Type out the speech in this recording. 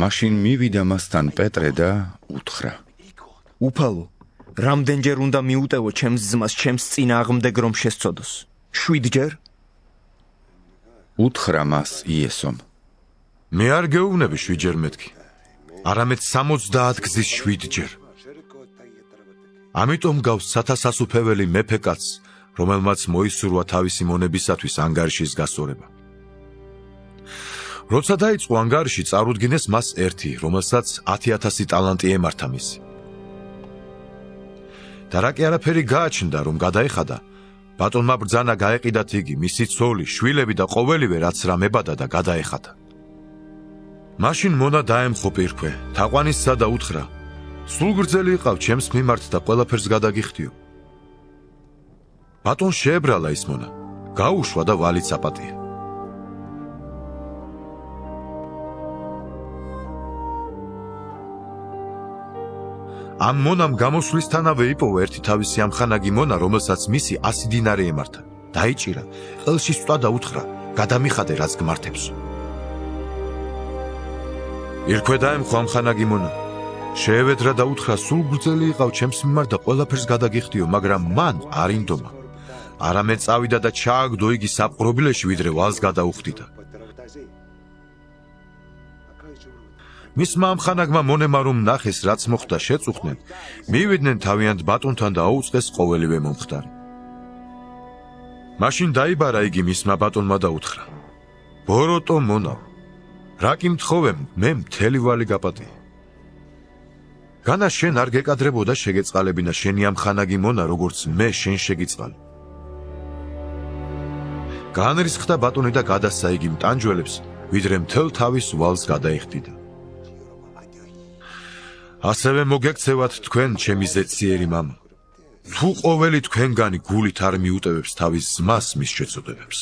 მაშინ მივიდა მასთან პეტრე და უთხრა: უფალო, რამდენჯერ უნდა მიუტევო ჩემს ძმას ჩემს წინააღმდეგ რომ შესწოდოს? 7 ჯერ? უთხრა მას იესომ: მე არ გეუბნები 7 ჯერ მეთქი, არამედ 70 გზის 7 ჯერ. ამიტომ გავს სათასასუფეველი მეფე კაცს, რომელმაც მოისურვა თავისი მონებისათვის ანგარიშის გასწორება. როცა დაიწყო ანგარიში, წარუდგინეს მას ერთი, რომელსაც 10,000 ტალანტი ემართა მისი. და რა კი არაფერი გააჩნდა, რომ გადაეხადა, ბატონმა ბრძანა გაეყიდათ იგი, მისი ცოლი, შვილები და ყოველივე, რაც რა მებადა და გადაეხადა. მაშინ მონა დაემხო პირქვე, თაყვანისსა და უთხრა: სულ გრძელი იყავ ჩემს მიმართ და ყველაფერს გადაგიხდიო. ბატონ შეებრალა ის მონა, გაუშვა და ვალით საპატია. ამ მონამ გამოსვლისთანავე იპოვა ერთი თავისი ამხანაგი მონა, რომელსაც მისი 100 დინარი ემართა. დაიჭირა, ყელში სვლა და უთხრა: გადამიხადე, რაც გმართებს. ირქვე დაემხო ამხანაგი მონა, შეევედრა და უთხრა: სულ გრძელი იყავ ჩემს მიმართ და ყველაფერს გადაგიხდიო, მაგრამ მან არ ინდომა. არამედ წავიდა და ჩააგდო იგი საპყრობილეში, ვიდრე ვალს გადაუხდიდა. მისმა ამხანაგმა მონემა რომ ნახეს, რაც მოხდა, შეწუხდნენ, მივიდნენ თავიანთ ბატონთან და აუწყეს ყოველივე მომხდარი. მაშინ დაიბარა იგი მისმა ბატონმა და უთხრა: ბოროტო მონავ, რა კი მთხოვე, მე მთელი ვალი გაპატიე. განა შენ არ გეკადრებოდა შეგეწყალებინა შენი ამხანაგი მონა, როგორც მე შენ შეგიწყალე. გაანრისხდა ბატონი და გადასცა იგი მტანჯველებს, ვიდრე მთელ თავის ვალს გადაიხდიდა. ასევე მოგექცევათ თქვენ, ჩემი ზეციერი მამა, თუ ყოველი თქვენგანი გულით არ მიუტევებს თავის ძმას მის შეწოდებებს.